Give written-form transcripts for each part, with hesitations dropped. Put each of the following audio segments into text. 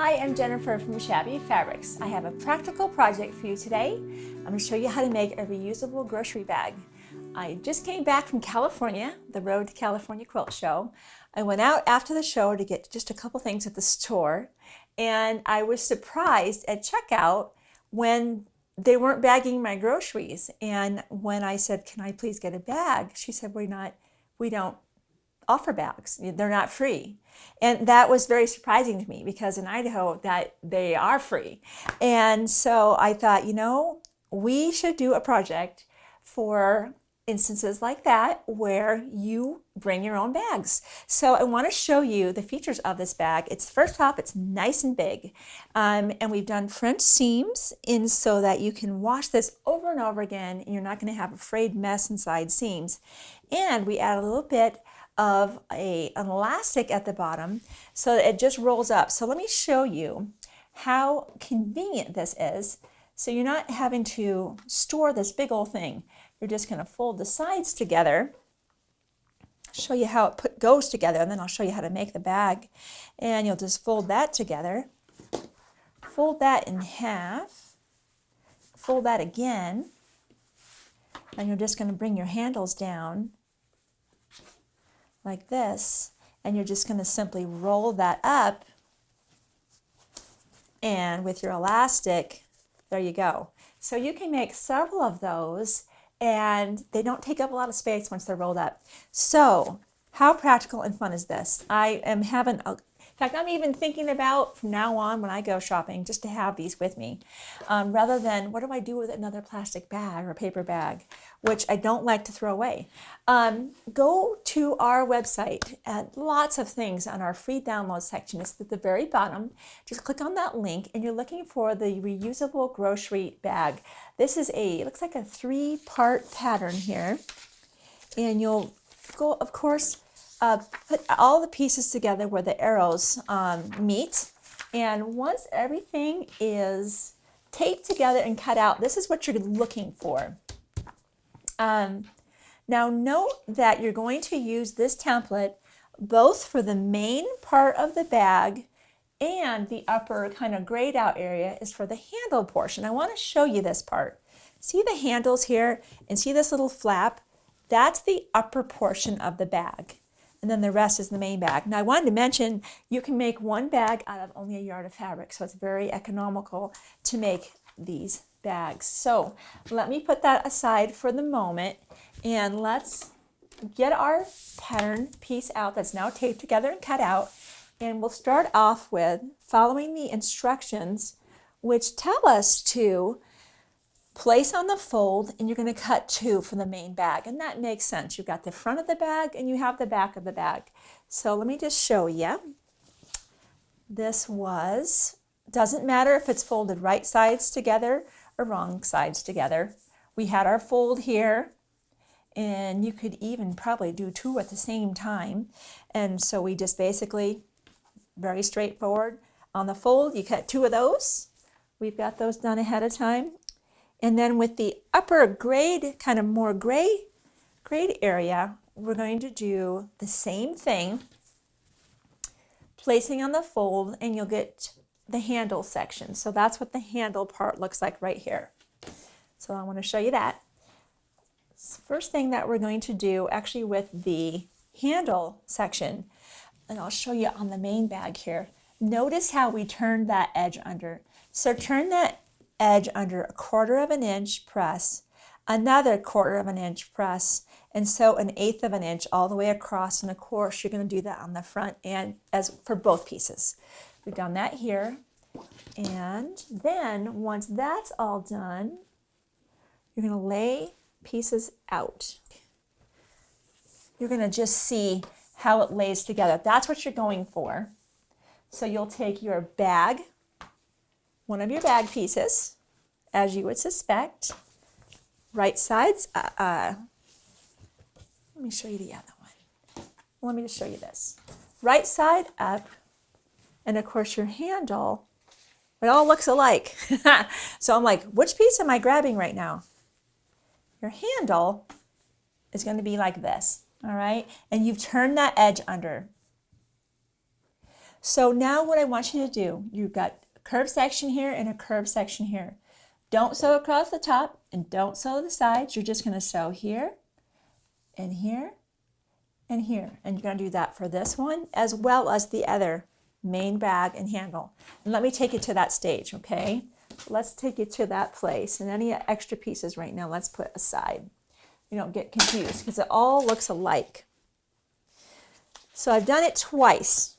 Hi, I'm Jennifer from Shabby Fabrics. I have a practical project for you today. I'm going to show you how to make a reusable grocery bag. I just came back from California, the Road to California Quilt Show. I went out after the show to get just a couple things at the store, and I was surprised at checkout when they weren't bagging my groceries. And when I said, "Can I please get a bag?" she said, we don't offer bags. They're not free. And that was very surprising to me because in Idaho that they are free. And so I thought, we should do a project for instances like that where you bring your own bags. So I want to show you the features of this bag. It's first off, it's nice and big. And we've done French seams in so that you can wash this over and over again and you're not going to have a frayed mess inside seams. And we add a little bit of an elastic at the bottom so that it just rolls up. So let me show you how convenient this is. So you're not having to store this big old thing. You're just going to fold the sides together, show you how it goes together, and then I'll show you how to make the bag. And you'll just fold that together, fold that in half, fold that again, and you're just going to bring your handles down like this, and you're just going to simply roll that up, and with your elastic, there you go. So you can make several of those and they don't take up a lot of space once they're rolled up. So how practical and fun is this? I am having in fact, I'm even thinking about from now on when I go shopping just to have these with me, rather than what do I do with another plastic bag or paper bag, which I don't like to throw away. Go to our website at lots of things on our free download section. It's at the very bottom. Just click on that link and you're looking for the reusable grocery bag. This is it looks like a 3-part pattern here. And you'll go, of course, put all the pieces together where the arrows meet. And once everything is taped together and cut out, this is what you're looking for. Now note that you're going to use this template both for the main part of the bag and the upper kind of grayed out area is for the handle portion. I want to show you this part. See the handles here and see this little flap? That's the upper portion of the bag. And then the rest is the main bag. Now I wanted to mention you can make one bag out of only a yard of fabric, so it's very economical to make these bags. So let me put that aside for the moment and let's get our pattern piece out that's now taped together and cut out. And we'll start off with following the instructions which tell us to place on the fold, and you're going to cut 2 for the main bag, and that makes sense. You've got the front of the bag and you have the back of the bag. So let me just show you. This doesn't matter if it's folded right sides together or wrong sides together. We had our fold here, and you could even probably do 2 at the same time. And so we just basically, very straightforward, on the fold, you cut 2 of those. We've got those done ahead of time. And then with the upper grade, kind of more grayed area, we're going to do the same thing, placing on the fold, and you'll get the handle section. So that's what the handle part looks like right here. So I want to show you that. First thing that we're going to do actually with the handle section, and I'll show you on the main bag here. Notice how we turned that edge under. So turn that edge under 1/4 of an inch press, another 1/4 of an inch press, and so 1/8 of an inch all the way across. And of course you're going to do that on the front and as for both pieces. We've done that here, and then once that's all done, you're going to lay pieces out. You're going to just see how it lays together. That's what you're going for. So you'll take your bag, one of your bag pieces, as you would suspect, right sides. Let me show you the other one. Let me just show you this. Right side up, and of course your handle, it all looks alike. So I'm like, which piece am I grabbing right now? Your handle is going to be like this, all right? And you've turned that edge under. So now what I want you to do, you've got a curved section here and a curved section here. Don't sew across the top and don't sew the sides. You're just going to sew here and here and here. And you're going to do that for this one as well as the other main bag and handle. And let me take you to that stage, okay? Let's take you to that place. And any extra pieces right now, let's put aside. You don't get confused because it all looks alike. So I've done it twice,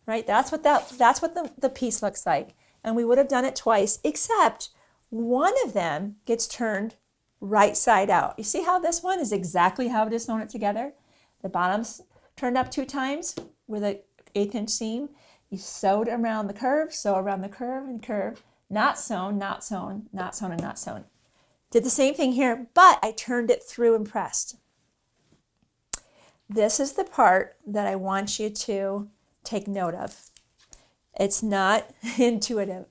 right? That's what the piece looks like. And we would have done it twice, except one of them gets turned right side out. You see how this one is exactly how it is sewn it together? The bottom's turned up 2 times with an 1/8 inch seam. You sewed around the curve, sew around the curve and curve, not sewn, not sewn, not sewn, and not sewn. Did the same thing here, but I turned it through and pressed. This is the part that I want you to take note of. It's not intuitive.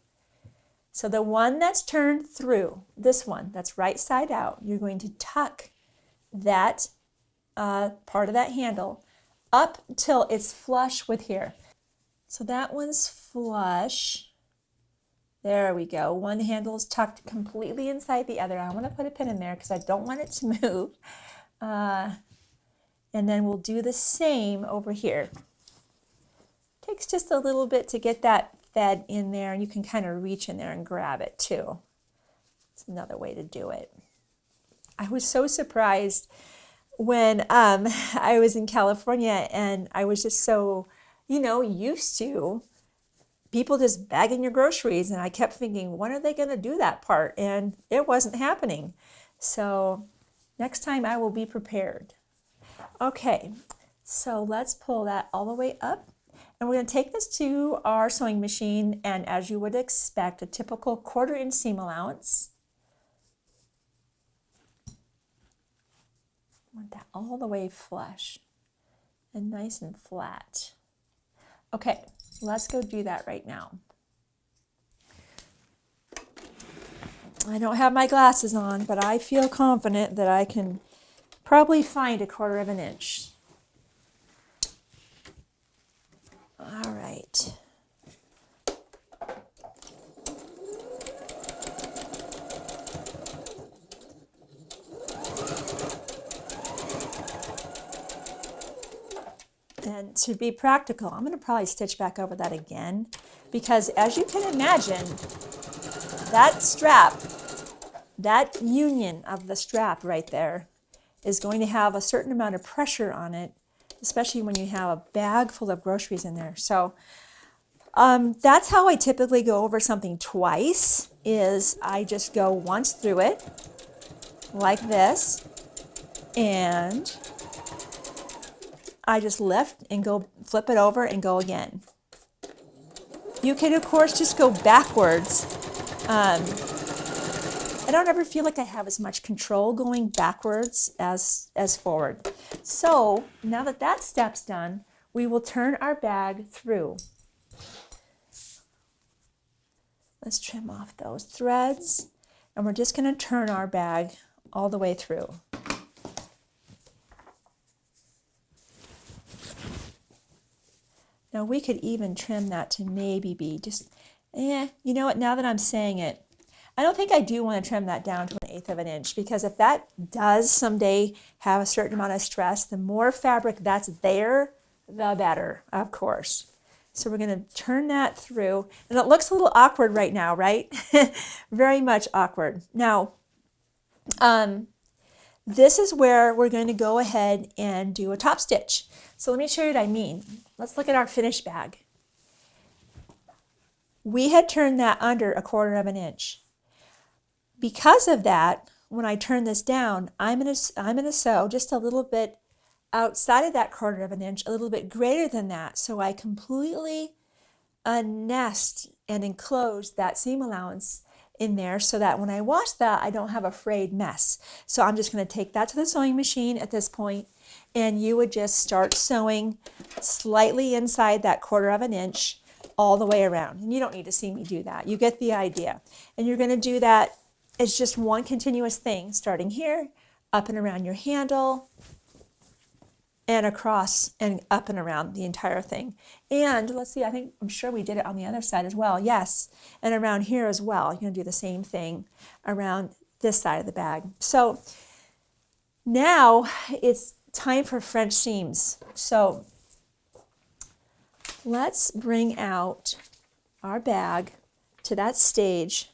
So the one that's turned through, this one that's right side out, you're going to tuck that part of that handle up till it's flush with here. So that one's flush. There we go. One handle is tucked completely inside the other. I want to put a pin in there because I don't want it to move. And then we'll do the same over here. Takes just a little bit to get that fed in there, and you can kind of reach in there and grab it too. It's another way to do it. I was so surprised when I was in California, and I was just so, used to people just bagging your groceries, and I kept thinking, when are they going to do that part? And it wasn't happening. So next time I will be prepared. Okay, so let's pull that all the way up. And we're going to take this to our sewing machine, and as you would expect, a typical 1/4 inch seam allowance. Want that all the way flush and nice and flat. Okay, let's go do that right now. I don't have my glasses on, but I feel confident that I can probably find a 1/4 inch. All right. And to be practical, I'm going to probably stitch back over that again, because as you can imagine, that strap, that union of the strap right there is going to have a certain amount of pressure on it, especially when you have a bag full of groceries in there. So that's how I typically go over something twice, is I just go once through it like this, and I just lift and go flip it over and go again. You can of course just go backwards. I don't ever feel like I have as much control going backwards as forward. So now that that step's done, we will turn our bag through. Let's trim off those threads, and we're just going to turn our bag all the way through. Now we could even trim that to maybe be just, you know what, now that I'm saying it, I don't think I do want to trim that down to 1/8 inch, because if that does someday have a certain amount of stress, the more fabric that's there, the better, of course. So we're going to turn that through, and it looks a little awkward right now, right? Very much awkward. Now, this is where we're going to go ahead and do a top stitch. So let me show you what I mean. Let's look at our finished bag. We had turned that under 1/4 inch. Because of that, when I turn this down, I'm going to sew just a little bit outside of that 1/4 inch, a little bit greater than that, so I completely nest and enclose that seam allowance in there, so that when I wash that, I don't have a frayed mess. So I'm just going to take that to the sewing machine at this point, and you would just start sewing slightly inside that 1/4 inch all the way around. And you don't need to see me do that. You get the idea. And you're going to do that. It's just one continuous thing, starting here, up and around your handle, and across and up and around the entire thing. And let's see, I'm sure we did it on the other side as well. Yes, and around here as well. You're going to do the same thing around this side of the bag. So now it's time for French seams. So let's bring out our bag to that stage.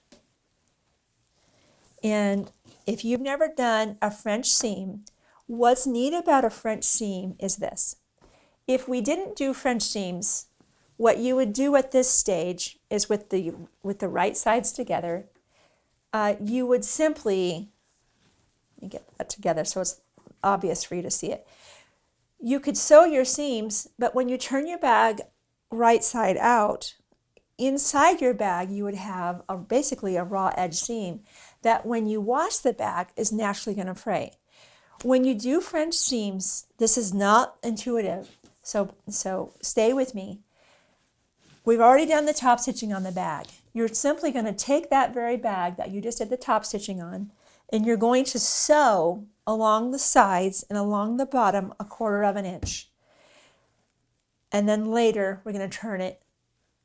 And if you've never done a French seam, what's neat about a French seam is this. If we didn't do French seams, what you would do at this stage is with the right sides together, you would simply, let me get that together so it's obvious for you to see it. You could sew your seams, but when you turn your bag right side out, inside your bag you would have basically a raw edge seam that when you wash the bag is naturally going to fray. When you do French seams, this is not intuitive, so stay with me. We've already done the top stitching on the bag. You're simply going to take that very bag that you just did the top stitching on, and you're going to sew along the sides and along the bottom 1/4 inch. And then later we're going to turn it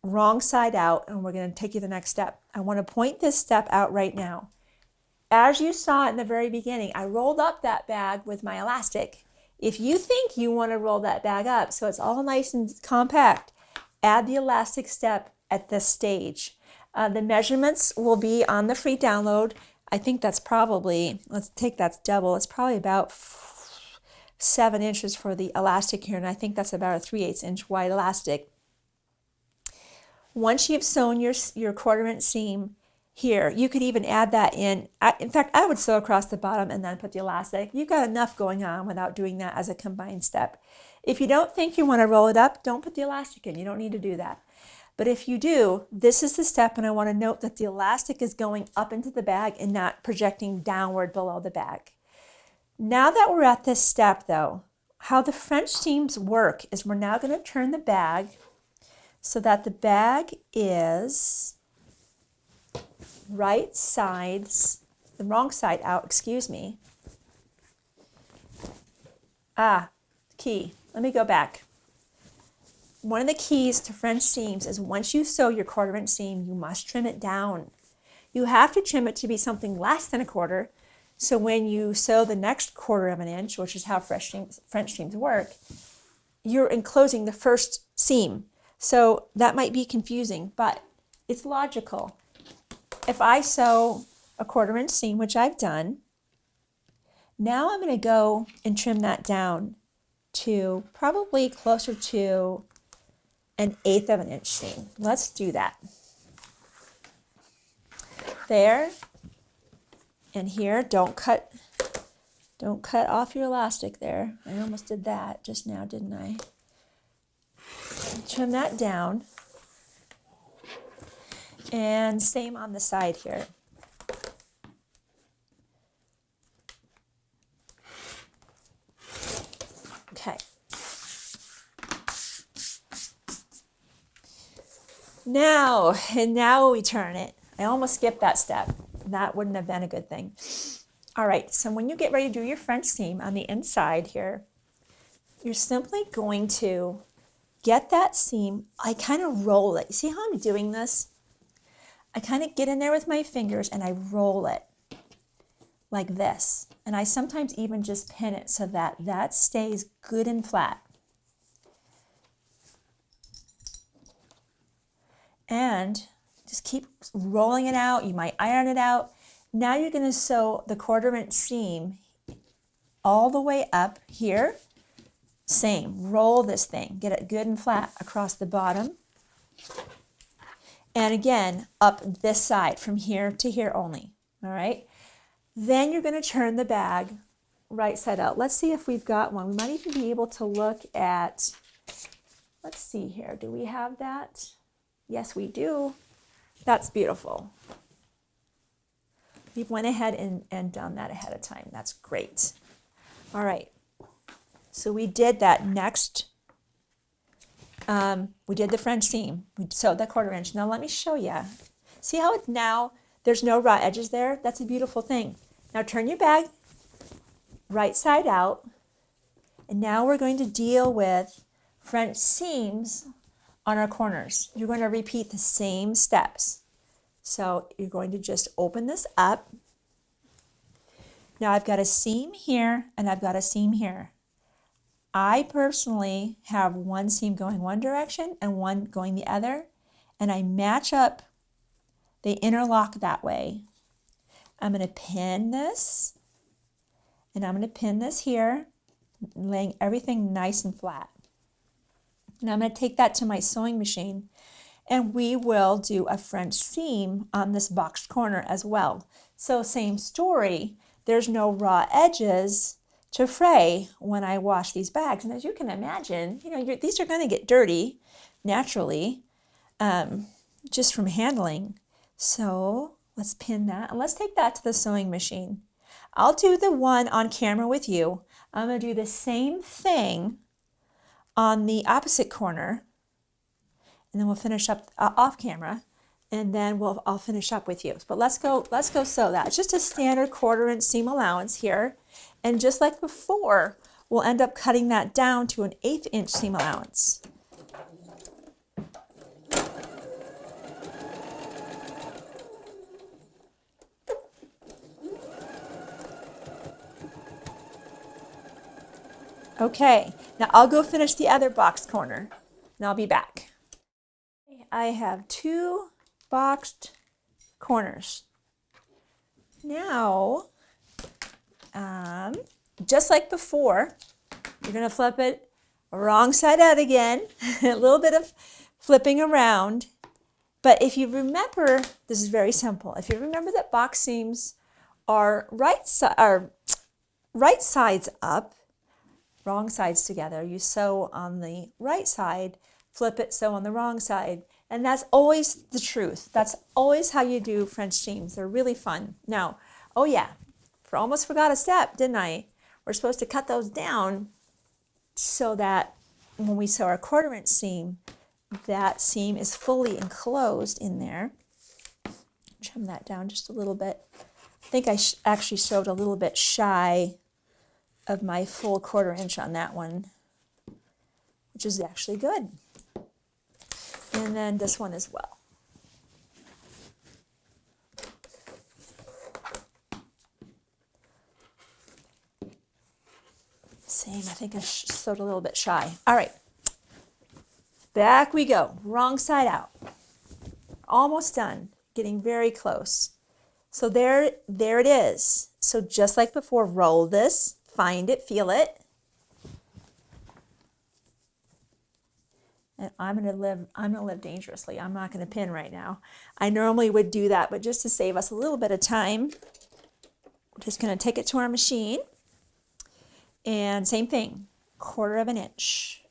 wrong side out and we're going to take you to the next step. I want to point this step out right now. As you saw in the very beginning, I rolled up that bag with my elastic. If you think you want to roll that bag up so it's all nice and compact, add the elastic step at this stage. The measurements will be on the free download. I think that's probably, let's take that's double, it's probably about 7 inches for the elastic here, and I think that's about a 3/8 inch wide elastic. Once you've sewn your 1/4 inch seam here, you could even add that in. In fact, I would sew across the bottom and then put the elastic. You've got enough going on without doing that as a combined step. If you don't think you want to roll it up, don't put the elastic in. You don't need to do that. But if you do, this is the step, and I want to note that the elastic is going up into the bag and not projecting downward below the bag. Now that we're at this step though, how the French seams work is we're now going to turn the bag so that the bag is right sides, the wrong side out, excuse me. Key, let me go back. One of the keys to French seams is once you sew your 1/4 inch seam, you must trim it down. You have to trim it to be something less than 1/4. So when you sew the next 1/4 inch, which is how French seams work, you're enclosing the first seam. So that might be confusing, but it's logical. If I sew a 1/4 inch seam, which I've done, now I'm going to go and trim that down to probably closer to 1/8 inch seam. Let's do that. There and here, don't cut off your elastic there. I almost did that just now, didn't I? Trim that down. And same on the side here. Okay. Now we turn it. I almost skipped that step. That wouldn't have been a good thing. All right, so when you get ready to do your French seam on the inside here, you're simply going to get that seam. I kind of roll it. You see how I'm doing this? I kind of get in there with my fingers and I roll it like this. And I sometimes even just pin it so that that stays good and flat. And just keep rolling it out. You might iron it out. Now you're going to sew the 1/4 inch seam all the way up here. Same, roll this thing, get it good and flat across the bottom. And again, up this side from here to here only, all right? Then you're going to turn the bag right side out. Let's see if we've got one. We might even be able to look at, let's see here, do we have that? Yes, we do. That's beautiful. We went ahead and done that ahead of time. That's great. All right. So we did that next. We did the French seam. We sewed that 1/4 inch. Now let me show you. See how it's now, there's no raw edges there? That's a beautiful thing. Now turn your bag right side out And now we're going to deal with French seams on our corners. You're going to repeat the same steps. So you're going to just open this up. Now I've got a seam here and I've got a seam here. I personally have one seam going one direction and one going the other, and I match up, they interlock that way. I'm going to pin this, and I'm going to pin this here, laying everything nice and flat. Now I'm going to take that to my sewing machine, and we will do a French seam on this boxed corner as well. So same story, there's no raw edges to fray when I wash these bags. And as you can imagine, these are going to get dirty naturally, just from handling. So let's pin that, and let's take that to the sewing machine. I'll do the one on camera with you. I'm going to do the same thing on the opposite corner, and then we'll finish up off camera, and then I'll finish up with you. But let's go sew that. It's just a standard 1/4 inch seam allowance here, and just like before, we'll end up cutting that down to an 1/8 inch seam allowance. Okay, now I'll go finish the other box corner, and I'll be back. I have 2 boxed corners. Now, just like before, you're going to flip it wrong side out again, a little bit of flipping around. But if you remember, this is very simple. If you remember that box seams are right sides up, wrong sides together. You sew on the right side, flip it, sew on the wrong side. And that's always the truth. That's always how you do French seams. They're really fun. Now, oh yeah, almost forgot a step, didn't I? We're supposed to cut those down so that when we sew our 1/4 inch seam, that seam is fully enclosed in there. Trim that down just a little bit. I think I actually sewed a little bit shy of my full 1/4 inch on that one, which is actually good. And then this one as well. Same, I think I sewed a little bit shy. All right, back we go, wrong side out. Almost done, getting very close. So there it is. So just like before, roll this, find it, feel it. And I'm gonna live dangerously. I'm not gonna pin right now. I normally would do that, but just to save us a little bit of time, we're just gonna take it to our machine. And same thing, 1/4 inch.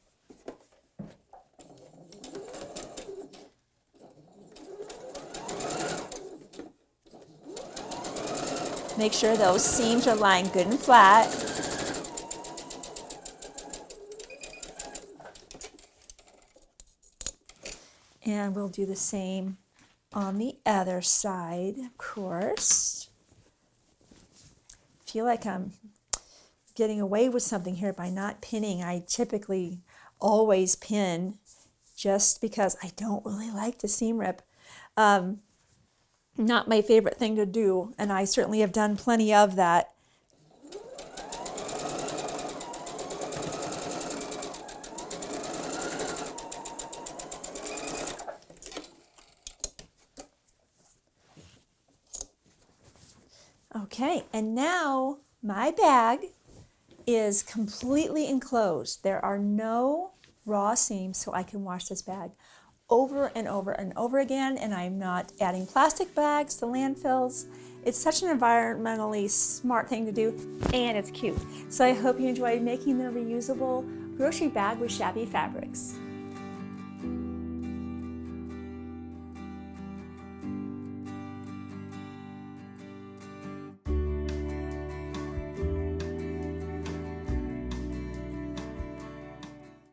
Make sure those seams are lying good and flat. And we'll do the same on the other side, of course. I feel like I'm getting away with something here by not pinning. I typically always pin just because I don't really like to seam rip. Not my favorite thing to do, and I certainly have done plenty of that. Okay, and now my bag is completely enclosed. There are no raw seams, so I can wash this bag over and over and over again, and I'm not adding plastic bags to landfills. It's such an environmentally smart thing to do, and it's cute. So I hope you enjoyed making the reusable grocery bag with Shabby fabrics.